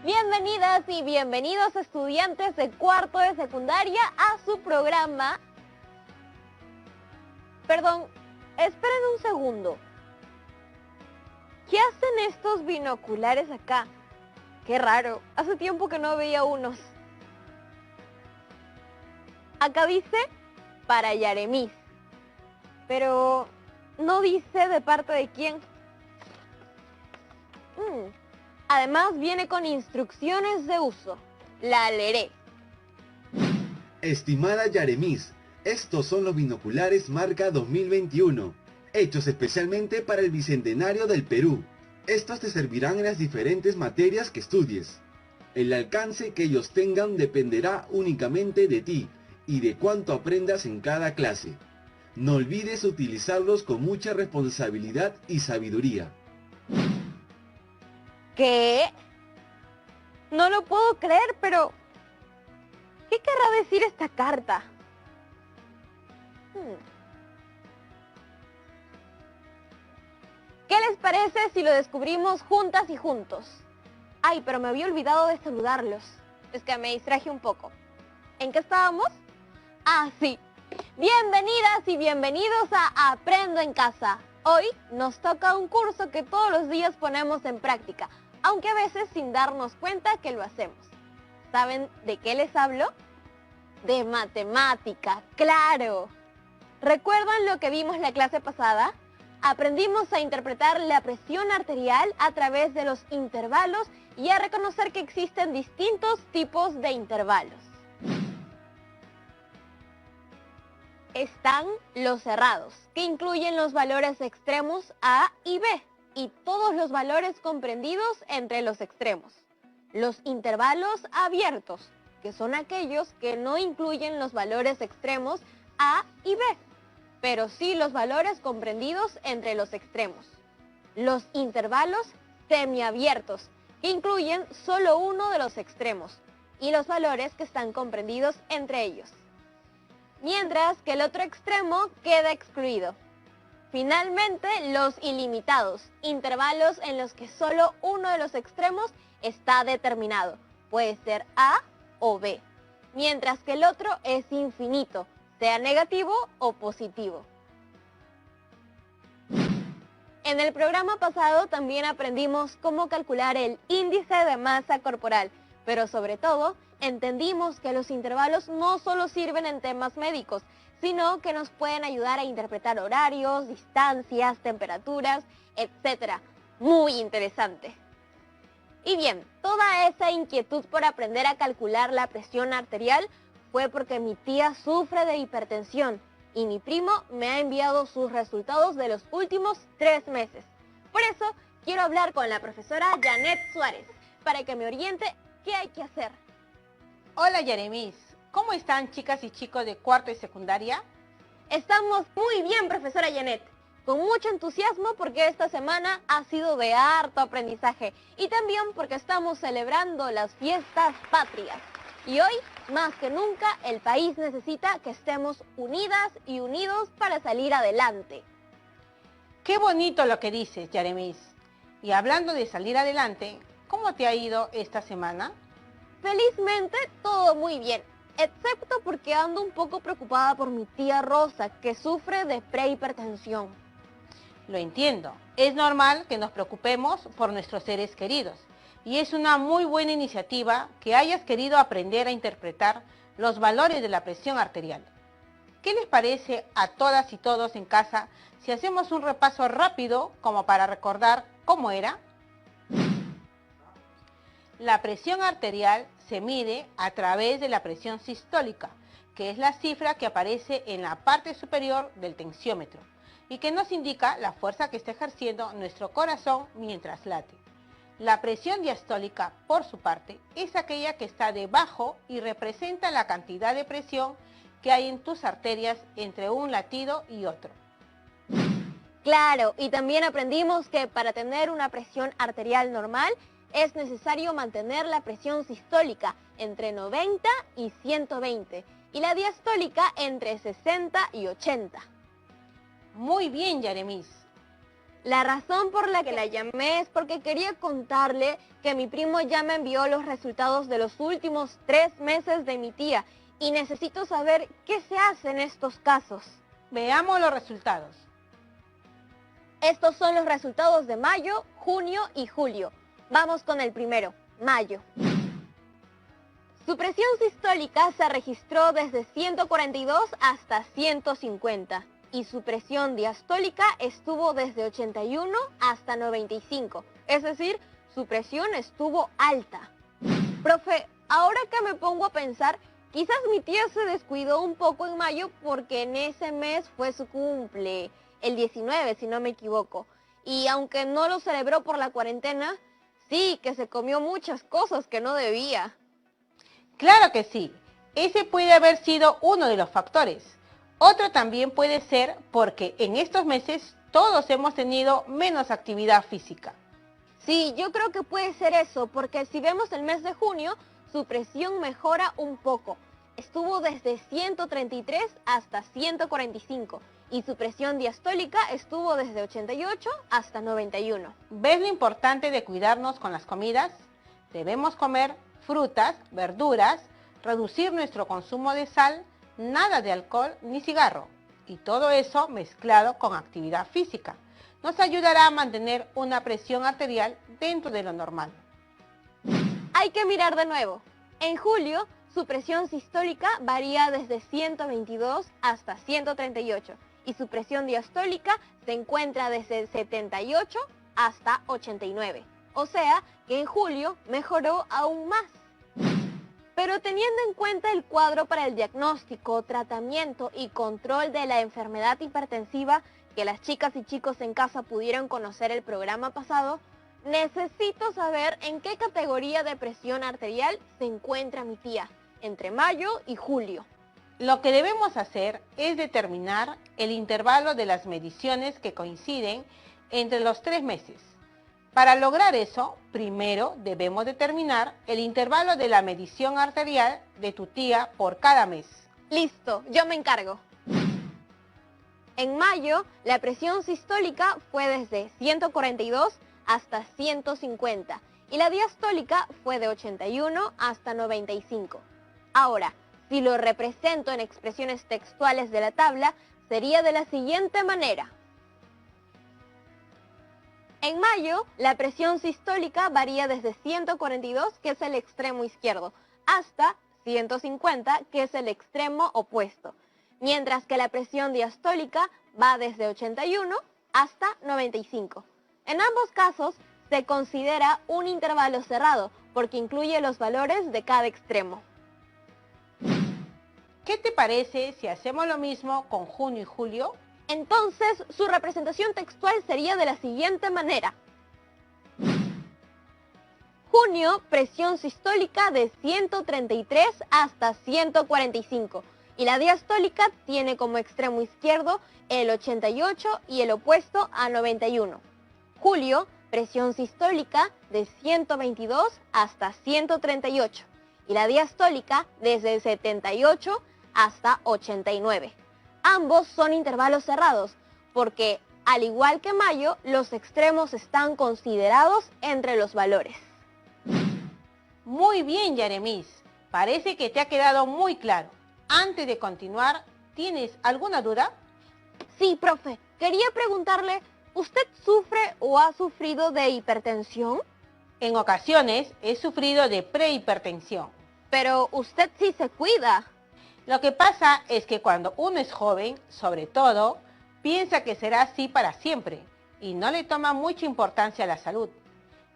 Bienvenidas y bienvenidos estudiantes de cuarto de secundaria a su programa. Perdón, esperen un segundo. ¿Qué hacen estos binoculares acá? Qué raro, hace tiempo que no veía unos. Acá dice para Yaremis, pero no dice de parte de quién. Además viene con instrucciones de uso. La leeré. Estimada Yaremis, estos son los binoculares marca 2021, hechos especialmente para el Bicentenario del Perú. Estos te servirán en las diferentes materias que estudies. El alcance que ellos tengan dependerá únicamente de ti y de cuánto aprendas en cada clase. No olvides utilizarlos con mucha responsabilidad y sabiduría. ¿Qué? No lo puedo creer, pero ¿qué querrá decir esta carta? ¿Qué les parece si lo descubrimos juntas y juntos? Ay, pero me había olvidado de saludarlos. Es que me distraje un poco. ¿En qué estábamos? Ah, sí. Bienvenidas y bienvenidos a Aprendo en Casa. Hoy nos toca un curso que todos los días ponemos en práctica, aunque a veces sin darnos cuenta que lo hacemos. ¿Saben de qué les hablo? De matemática, claro. ¿Recuerdan lo que vimos la clase pasada? Aprendimos a interpretar la presión arterial a través de los intervalos y a reconocer que existen distintos tipos de intervalos. Están los cerrados, que incluyen los valores extremos A y B, y todos los valores comprendidos entre los extremos. Los intervalos abiertos, que son aquellos que no incluyen los valores extremos A y B, pero sí los valores comprendidos entre los extremos. Los intervalos semiabiertos, que incluyen solo uno de los extremos, y los valores que están comprendidos entre ellos. Mientras que el otro extremo queda excluido. Finalmente, los ilimitados, intervalos en los que solo uno de los extremos está determinado, puede ser A o B, mientras que el otro es infinito, sea negativo o positivo. En el programa pasado también aprendimos cómo calcular el índice de masa corporal, pero sobre todo entendimos que los intervalos no solo sirven en temas médicos, sino que nos pueden ayudar a interpretar horarios, distancias, temperaturas, etc. Muy interesante. Y bien, toda esa inquietud por aprender a calcular la presión arterial fue porque mi tía sufre de hipertensión y mi primo me ha enviado sus resultados de los últimos 3 meses. Por eso quiero hablar con la profesora Janet Suárez para que me oriente qué hay que hacer. Hola Yaremis, ¿cómo están chicas y chicos de cuarto y secundaria? Estamos muy bien, profesora Janet, con mucho entusiasmo porque esta semana ha sido de harto aprendizaje y también porque estamos celebrando las fiestas patrias. Y hoy, más que nunca, el país necesita que estemos unidas y unidos para salir adelante. Qué bonito lo que dices, Yaremis. Y hablando de salir adelante, ¿cómo te ha ido esta semana? Felizmente, todo muy bien, excepto porque ando un poco preocupada por mi tía Rosa, que sufre de prehipertensión. Lo entiendo. Es normal que nos preocupemos por nuestros seres queridos. Y es una muy buena iniciativa que hayas querido aprender a interpretar los valores de la presión arterial. ¿Qué les parece a todas y todos en casa si hacemos un repaso rápido como para recordar cómo era? La presión arterial se mide a través de la presión sistólica, que es la cifra que aparece en la parte superior del tensiómetro y que nos indica la fuerza que está ejerciendo nuestro corazón mientras late. La presión diastólica, por su parte, es aquella que está debajo y representa la cantidad de presión que hay en tus arterias entre un latido y otro. Claro, y también aprendimos que para tener una presión arterial normal es necesario mantener la presión sistólica entre 90 y 120 y la diastólica entre 60 y 80. Muy bien, Yaremis. La razón por la que la llamé es porque quería contarle que mi primo ya me envió los resultados de los últimos 3 meses de mi tía y necesito saber qué se hace en estos casos. Veamos los resultados. Estos son los resultados de mayo, junio y julio. Vamos con el primero, mayo. Su presión sistólica se registró desde 142 hasta 150 y su presión diastólica estuvo desde 81 hasta 95, es decir, su presión estuvo alta. Profe, ahora que me pongo a pensar, quizás mi tía se descuidó un poco en mayo porque en ese mes fue su cumple, el 19 si no me equivoco, y aunque no lo celebró por la cuarentena, sí que se comió muchas cosas que no debía. Claro que sí, ese puede haber sido uno de los factores. Otro también puede ser porque en estos meses todos hemos tenido menos actividad física. Sí, yo creo que puede ser eso, porque si vemos el mes de junio, su presión mejora un poco. Estuvo desde 133 hasta 145 y su presión diastólica estuvo desde 88 hasta 91. ¿Ves lo importante de cuidarnos con las comidas? Debemos comer frutas, verduras, reducir nuestro consumo de sal, nada de alcohol ni cigarro. Y todo eso mezclado con actividad física. Nos ayudará a mantener una presión arterial dentro de lo normal. Hay que mirar de nuevo. En julio, su presión sistólica varía desde 122 hasta 138 y su presión diastólica se encuentra desde 78 hasta 89. O sea que en julio mejoró aún más. Pero teniendo en cuenta el cuadro para el diagnóstico, tratamiento y control de la enfermedad hipertensiva que las chicas y chicos en casa pudieron conocer el programa pasado, necesito saber en qué categoría de presión arterial se encuentra mi tía, entre mayo y julio. Lo que debemos hacer es determinar el intervalo de las mediciones que coinciden entre los 3 meses. Para lograr eso, primero debemos determinar el intervalo de la medición arterial de tu tía por cada mes. Listo, yo me encargo. En mayo, la presión sistólica fue desde 142 hasta 150 y la diastólica fue de 81 hasta 95. Ahora, si lo represento en expresiones textuales de la tabla, sería de la siguiente manera. En mayo, la presión sistólica varía desde 142, que es el extremo izquierdo, hasta 150, que es el extremo opuesto, mientras que la presión diastólica va desde 81 hasta 95. En ambos casos, se considera un intervalo cerrado, porque incluye los valores de cada extremo. ¿Qué te parece si hacemos lo mismo con junio y julio? Entonces, su representación textual sería de la siguiente manera. Junio, presión sistólica de 133 hasta 145 y la diastólica tiene como extremo izquierdo el 88 y el opuesto a 91. Julio, presión sistólica de 122 hasta 138 y la diastólica desde 78 hasta 89. Ambos son intervalos cerrados, porque, al igual que mayo, los extremos están considerados entre los valores. Muy bien, Yaremis. Parece que te ha quedado muy claro. Antes de continuar, ¿tienes alguna duda? Sí, profe. Quería preguntarle, ¿usted sufre o ha sufrido de hipertensión? En ocasiones he sufrido de prehipertensión. Pero usted sí se cuida. Lo que pasa es que cuando uno es joven, sobre todo, piensa que será así para siempre y no le toma mucha importancia a la salud.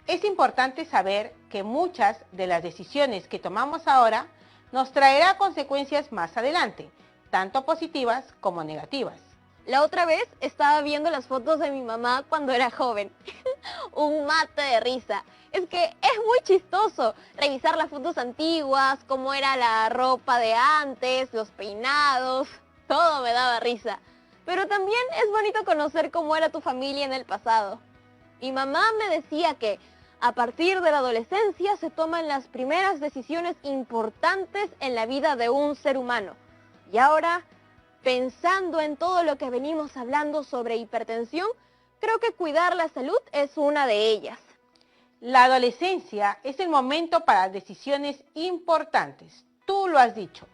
Es importante saber que muchas de las decisiones que tomamos ahora nos traerá consecuencias más adelante, tanto positivas como negativas. La otra vez estaba viendo las fotos de mi mamá cuando era joven. Un mate de risa. Es que es muy chistoso revisar las fotos antiguas, cómo era la ropa de antes, los peinados, todo me daba risa. Pero también es bonito conocer cómo era tu familia en el pasado. Mi mamá me decía que a partir de la adolescencia se toman las primeras decisiones importantes en la vida de un ser humano. Y ahora, pensando en todo lo que venimos hablando sobre hipertensión, Creo que cuidar la salud es una de ellas. La adolescencia es el momento para decisiones importantes. Tú lo has dicho,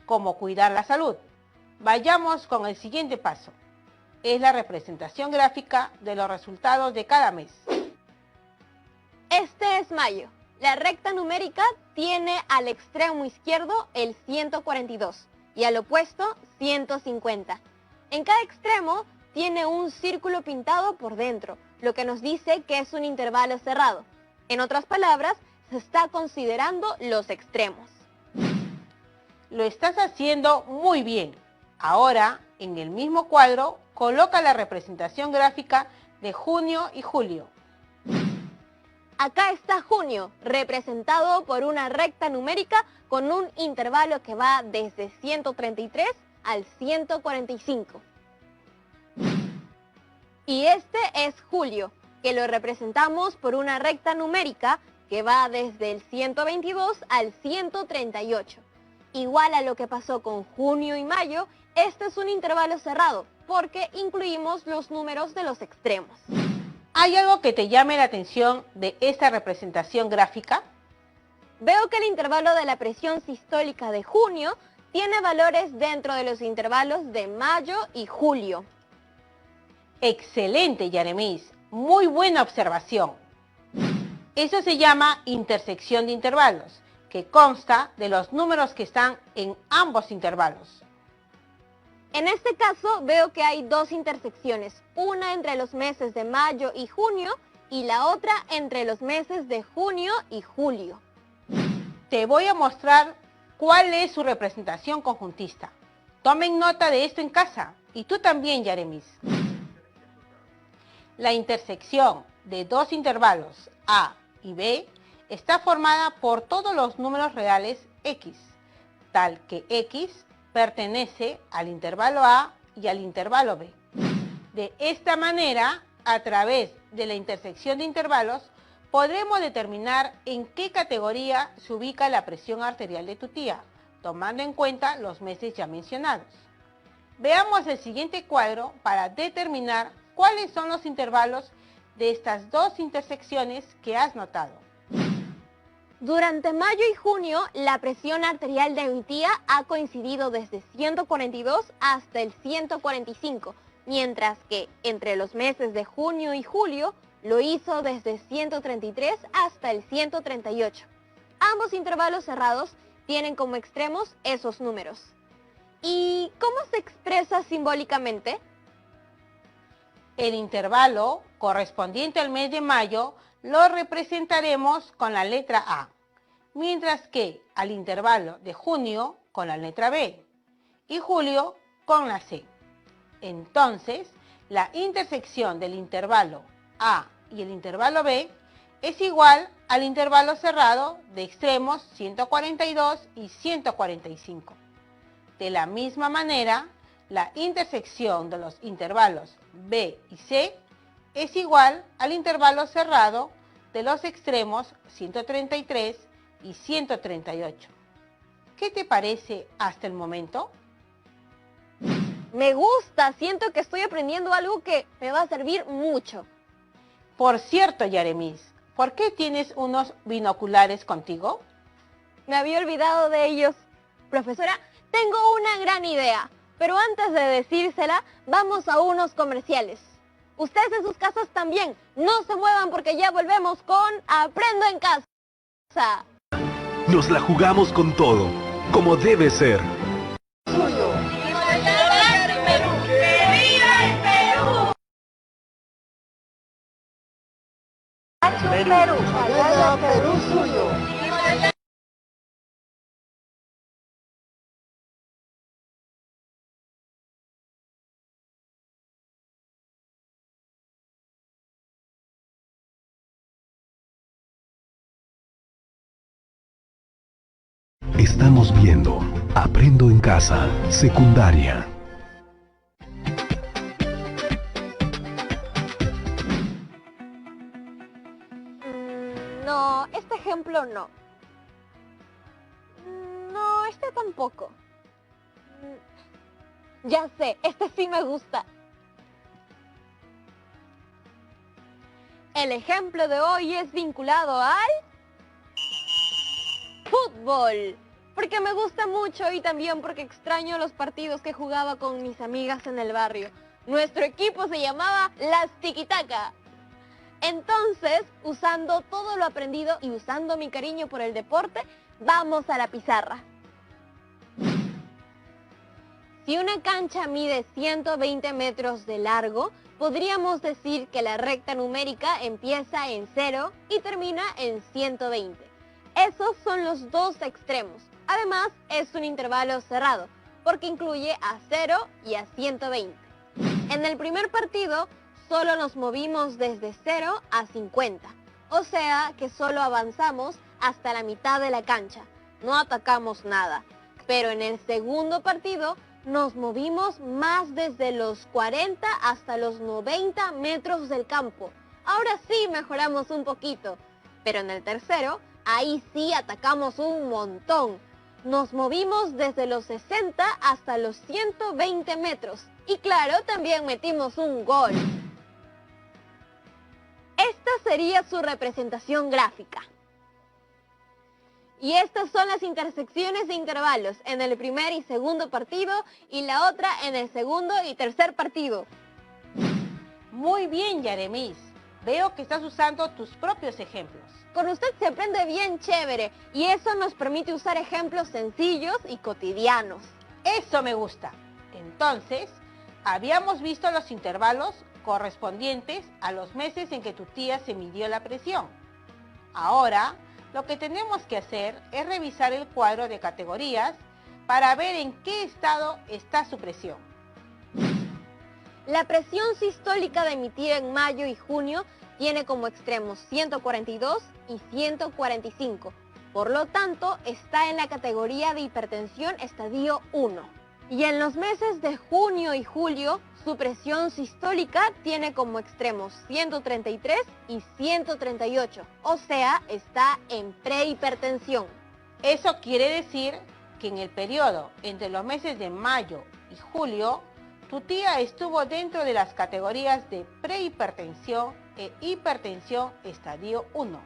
como cuidar la salud. Vayamos con el siguiente paso. Es la representación gráfica de los resultados de cada mes. Este es mayo. La recta numérica tiene al extremo izquierdo el 142 y al opuesto 150. En cada extremo tiene un círculo pintado por dentro, lo que nos dice que es un intervalo cerrado. En otras palabras, se está considerando los extremos. Lo estás haciendo muy bien. Ahora, en el mismo cuadro, coloca la representación gráfica de junio y julio. Acá está junio, representado por una recta numérica con un intervalo que va desde 133 al 145. Y este es julio, que lo representamos por una recta numérica que va desde el 122 al 138. Igual a lo que pasó con junio y mayo, este es un intervalo cerrado, porque incluimos los números de los extremos. ¿Hay algo que te llame la atención de esta representación gráfica? Veo que el intervalo de la presión sistólica de junio tiene valores dentro de los intervalos de mayo y julio. Excelente, Yaremis. Muy buena observación. Eso se llama intersección de intervalos, que consta de los números que están en ambos intervalos. En este caso veo que hay dos intersecciones, una entre los meses de mayo y junio y la otra entre los meses de junio y julio. Te voy a mostrar cuál es su representación conjuntista. Tomen nota de esto en casa y tú también, Yaremis. La intersección de dos intervalos A y B está formada por todos los números reales X, tal que X pertenece al intervalo A y al intervalo B. De esta manera, a través de la intersección de intervalos, podremos determinar en qué categoría se ubica la presión arterial de tu tía, tomando en cuenta los meses ya mencionados. Veamos el siguiente cuadro para determinar cuáles son los intervalos de estas dos intersecciones que has notado. Durante mayo y junio, la presión arterial de mi tía ha coincidido desde 142 hasta el 145, mientras que entre los meses de junio y julio lo hizo desde 133 hasta el 138. Ambos intervalos cerrados tienen como extremos esos números. ¿Y cómo se expresa simbólicamente? El intervalo correspondiente al mes de mayo lo representaremos con la letra A, mientras que al intervalo de junio con la letra B y julio con la C. Entonces, la intersección del intervalo A y el intervalo B es igual al intervalo cerrado de extremos 142 y 145. De la misma manera, la intersección de los intervalos B y C es igual al intervalo cerrado de los extremos 133 y 138. ¿Qué te parece hasta el momento? Me gusta, siento que estoy aprendiendo algo que me va a servir mucho. Por cierto, Yaremis, ¿por qué tienes unos binoculares contigo? Me había olvidado de ellos. Profesora, tengo una gran idea, pero antes de decírsela, vamos a unos comerciales. Ustedes en sus casas también, no se muevan porque ya volvemos con Aprendo en Casa. Nos la jugamos con todo, como debe ser. Perú suyo. Estamos viendo Aprendo en Casa, secundaria. No, este ejemplo no. No, este tampoco. Ya sé, este sí me gusta. El ejemplo de hoy es vinculado al fútbol, porque me gusta mucho y también porque extraño los partidos que jugaba con mis amigas en el barrio. Nuestro equipo se llamaba Las Tiquitaca. Entonces, usando todo lo aprendido y usando mi cariño por el deporte, vamos a la pizarra. Si una cancha mide 120 metros de largo, podríamos decir que la recta numérica empieza en 0 y termina en 120. Esos son los dos extremos. Además, es un intervalo cerrado, porque incluye a 0 y a 120. En el primer partido, solo nos movimos desde 0 a 50. O sea que solo avanzamos hasta la mitad de la cancha. No atacamos nada. Pero en el segundo partido, nos movimos más desde los 40 hasta los 90 metros del campo. Ahora sí mejoramos un poquito. Pero en el tercero, ahí sí atacamos un montón. Nos movimos desde los 60 hasta los 120 metros. Y claro, también metimos un gol. Esta sería su representación gráfica. Y estas son las intersecciones de intervalos en el primer y segundo partido y la otra en el segundo y tercer partido. Muy bien, Yaremis. Veo que estás usando tus propios ejemplos. Con usted se aprende bien chévere y eso nos permite usar ejemplos sencillos y cotidianos. Eso me gusta. Entonces, habíamos visto los intervalos correspondientes a los meses en que tu tía se midió la presión. Ahora, lo que tenemos que hacer es revisar el cuadro de categorías para ver en qué estado está su presión. La presión sistólica de mi tía en mayo y junio tiene como extremos 142 y 145. Por lo tanto, está en la categoría de hipertensión estadio 1. Y en los meses de junio y julio, su presión sistólica tiene como extremos 133 y 138. O sea, está en prehipertensión. Eso quiere decir que en el periodo entre los meses de mayo y julio, tu tía estuvo dentro de las categorías de prehipertensión e hipertensión estadio 1.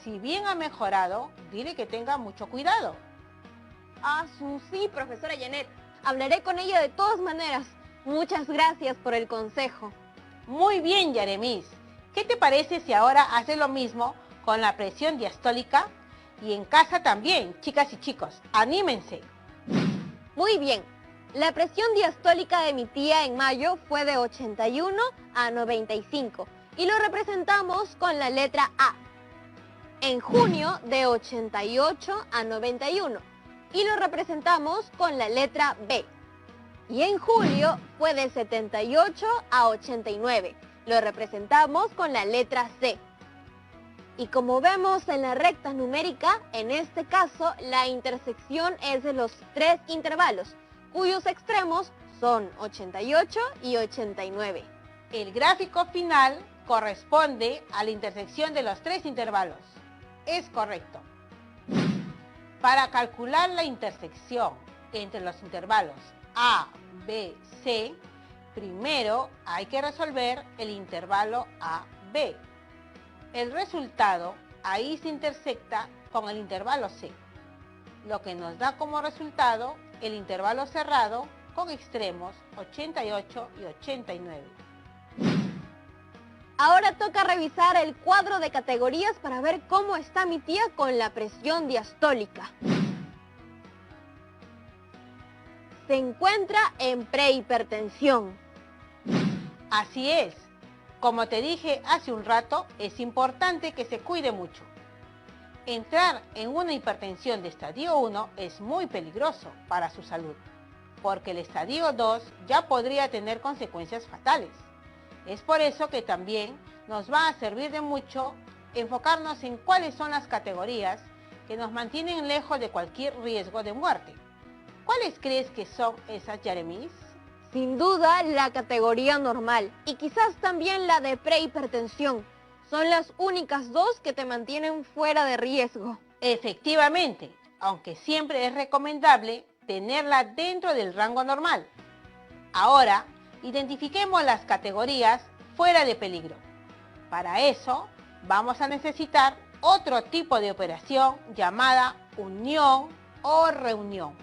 Si bien ha mejorado, dile que tenga mucho cuidado. Sí, profesora Janet. Hablaré con ella de todas maneras. Muchas gracias por el consejo. Muy bien, Yaremis. ¿Qué te parece si ahora haces lo mismo con la presión diastólica? Y en casa también, chicas y chicos, anímense. Muy bien. La presión diastólica de mi tía en mayo fue de 81 a 95 y lo representamos con la letra A. En junio de 88 a 91 y lo representamos con la letra B. Y en julio fue de 78 a 89. Lo representamos con la letra C. Y como vemos en la recta numérica, en este caso la intersección es de los tres intervalos, cuyos extremos son 88 y 89. El gráfico final corresponde a la intersección de los tres intervalos. Es correcto. Para calcular la intersección entre los intervalos A, B, C, primero hay que resolver el intervalo A, B. El resultado ahí se intersecta con el intervalo C, lo que nos da como resultado el intervalo cerrado con extremos 88 y 89. Ahora toca revisar el cuadro de categorías para ver cómo está mi tía con la presión diastólica. Se encuentra en prehipertensión. Así es. Como te dije hace un rato, es importante que se cuide mucho. Entrar en una hipertensión de estadio 1 es muy peligroso para su salud, porque el estadio 2 ya podría tener consecuencias fatales. Es por eso que también nos va a servir de mucho enfocarnos en cuáles son las categorías que nos mantienen lejos de cualquier riesgo de muerte. ¿Cuáles crees que son esas, Yaremis? Sin duda la categoría normal y quizás también la de prehipertensión. Son las únicas dos que te mantienen fuera de riesgo. Efectivamente, aunque siempre es recomendable tenerla dentro del rango normal. Ahora, identifiquemos las categorías fuera de peligro. Para eso vamos a necesitar otro tipo de operación llamada unión o reunión.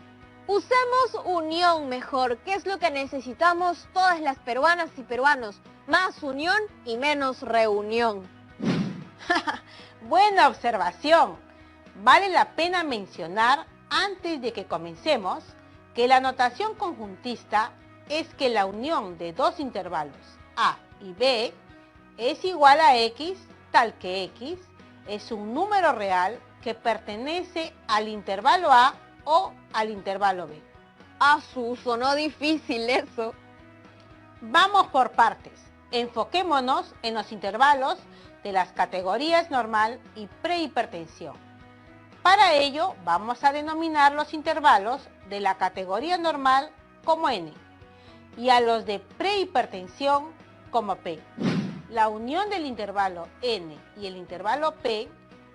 Usemos unión mejor, que es lo que necesitamos todas las peruanas y peruanos. Más unión y menos reunión. Buena observación. Vale la pena mencionar antes de que comencemos que la notación conjuntista es que la unión de dos intervalos A y B es igual a X, tal que X es un número real que pertenece al intervalo A o al intervalo B. Sonó difícil eso. Vamos por partes. Enfoquémonos en los intervalos de las categorías normal y prehipertensión. Para ello vamos a denominar los intervalos de la categoría normal como N y a los de prehipertensión como P. La unión del intervalo N y el intervalo P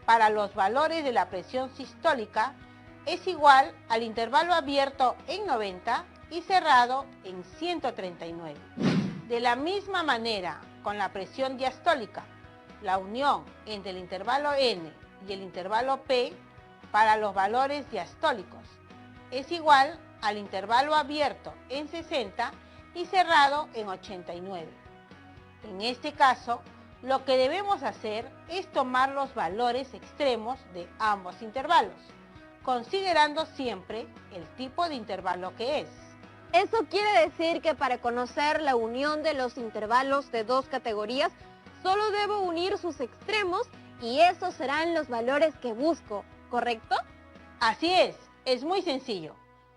para los valores de la presión sistólica es igual al intervalo abierto en 90 y cerrado en 139. De la misma manera, con la presión diastólica, la unión entre el intervalo N y el intervalo P para los valores diastólicos es igual al intervalo abierto en 60 y cerrado en 89. En este caso, lo que debemos hacer es tomar los valores extremos de ambos intervalos, considerando siempre el tipo de intervalo que es. Eso quiere decir que para conocer la unión de los intervalos de dos categorías, solo debo unir sus extremos y esos serán los valores que busco, ¿correcto? Así es muy sencillo.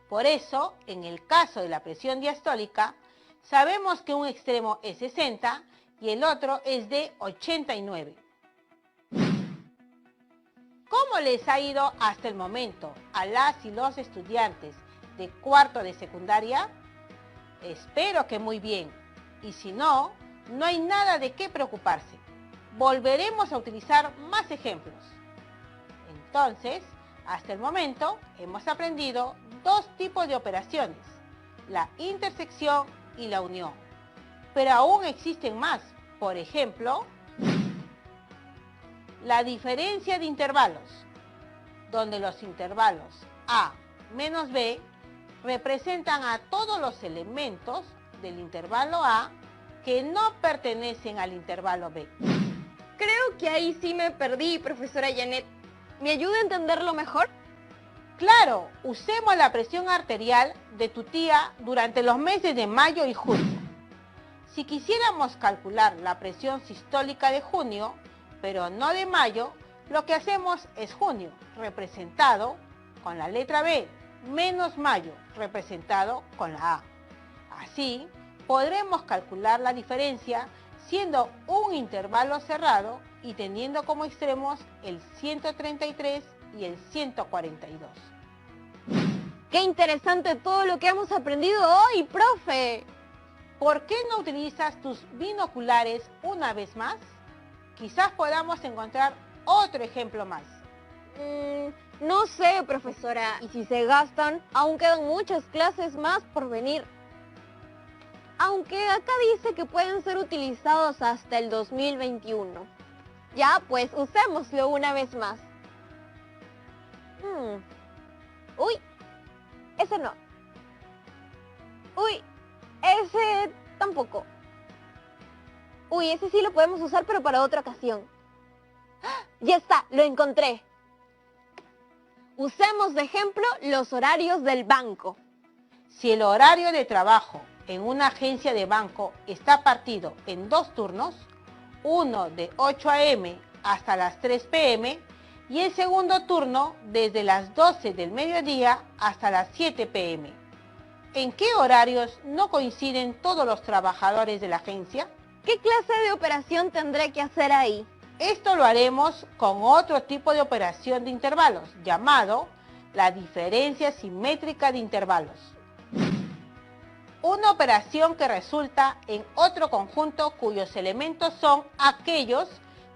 Por eso, en el caso de la presión diastólica, sabemos que un extremo es 60 y el otro es de 89. ¿Cómo les ha ido hasta el momento a las y los estudiantes de cuarto de secundaria? Espero que muy bien. Y si no, no hay nada de qué preocuparse. Volveremos a utilizar más ejemplos. Entonces, hasta el momento hemos aprendido dos tipos de operaciones, la intersección y la unión. Pero aún existen más. Por ejemplo, la diferencia de intervalos, donde los intervalos A menos B representan a todos los elementos del intervalo A que no pertenecen al intervalo B. Creo que ahí sí me perdí, profesora Janet. ¿Me ayuda a entenderlo mejor? Claro, usemos la presión arterial de tu tía durante los meses de mayo y junio. Si quisiéramos calcular la presión sistólica de junio, pero no de mayo, lo que hacemos es junio, representado con la letra B, menos mayo, representado con la A. Así, podremos calcular la diferencia siendo un intervalo cerrado y teniendo como extremos el 133 y el 142. ¡Qué interesante todo lo que hemos aprendido hoy, profe! ¿Por qué no utilizas tus binoculares una vez más? Quizás podamos encontrar otro ejemplo más. No sé, profesora. Y si se gastan, aún quedan muchas clases más por venir. Aunque acá dice que pueden ser utilizados hasta el 2021. Ya, pues usémoslo una vez más. Uy, ese no. Uy, ese tampoco. Uy, ese sí lo podemos usar, pero para otra ocasión. ¡Ah! Ya está, lo encontré. Usemos de ejemplo los horarios del banco. Si el horario de trabajo en una agencia de banco está partido en dos turnos, uno de 8 a.m. hasta las 3 p.m. y el segundo turno desde las 12 del mediodía hasta las 7 p.m. ¿En qué horarios no coinciden todos los trabajadores de la agencia? ¿Qué clase de operación tendré que hacer ahí? Esto lo haremos con otro tipo de operación de intervalos, llamado la diferencia simétrica de intervalos. Una operación que resulta en otro conjunto cuyos elementos son aquellos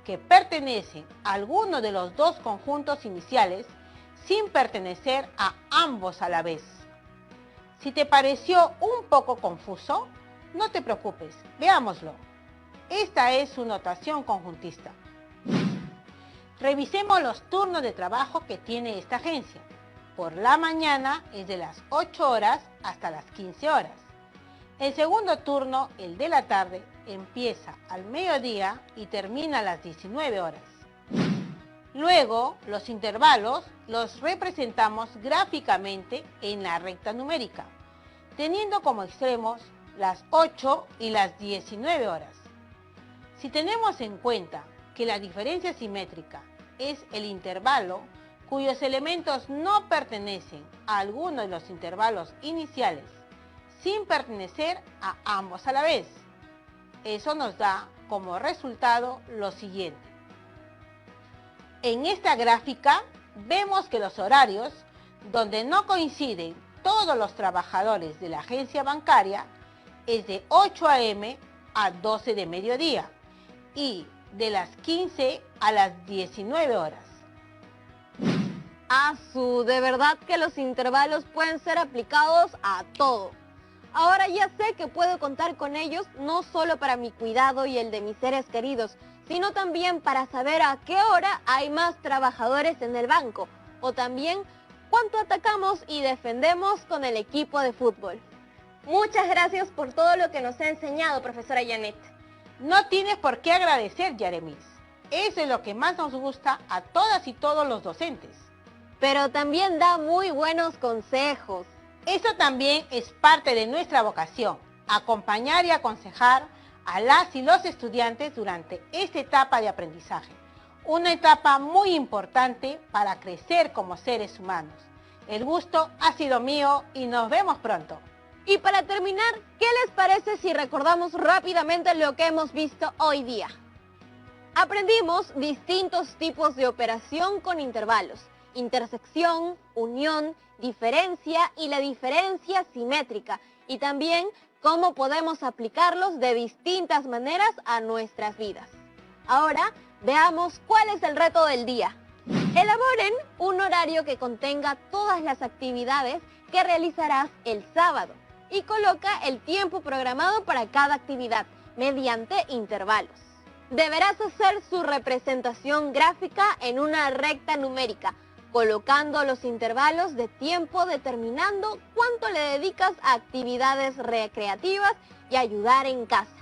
que pertenecen a alguno de los dos conjuntos iniciales sin pertenecer a ambos a la vez. Si te pareció un poco confuso, no te preocupes, veámoslo. Esta es su notación conjuntista. Revisemos los turnos de trabajo que tiene esta agencia. Por la mañana es de las 8 horas hasta las 15 horas. El segundo turno, el de la tarde, empieza al mediodía y termina a las 19 horas. Luego, los intervalos los representamos gráficamente en la recta numérica, teniendo como extremos las 8 y las 19 horas. Si tenemos en cuenta que la diferencia simétrica es el intervalo cuyos elementos no pertenecen a alguno de los intervalos iniciales, sin pertenecer a ambos a la vez, eso nos da como resultado lo siguiente. En esta gráfica vemos que los horarios donde no coinciden todos los trabajadores de la agencia bancaria es de 8 a.m. a 12 de mediodía y de las 15 a las 19 horas. De verdad que los intervalos pueden ser aplicados a todo. Ahora ya sé que puedo contar con ellos no solo para mi cuidado y el de mis seres queridos, sino también para saber a qué hora hay más trabajadores en el banco, o también cuánto atacamos y defendemos con el equipo de fútbol. Muchas gracias por todo lo que nos ha enseñado, profesora Janet. No tienes por qué agradecer, Yaremis. Eso es lo que más nos gusta a todas y todos los docentes. Pero también da muy buenos consejos. Eso también es parte de nuestra vocación, acompañar y aconsejar a las y los estudiantes durante esta etapa de aprendizaje. Una etapa muy importante para crecer como seres humanos. El gusto ha sido mío y nos vemos pronto. Y para terminar, ¿qué les parece si recordamos rápidamente lo que hemos visto hoy día? Aprendimos distintos tipos de operación con intervalos: intersección, unión, diferencia y la diferencia simétrica, y también cómo podemos aplicarlos de distintas maneras a nuestras vidas. Ahora veamos cuál es el reto del día. Elaboren un horario que contenga todas las actividades que realizarás el sábado y coloca el tiempo programado para cada actividad mediante intervalos. Deberás hacer su representación gráfica en una recta numérica, colocando los intervalos de tiempo determinando cuánto le dedicas a actividades recreativas y ayudar en casa.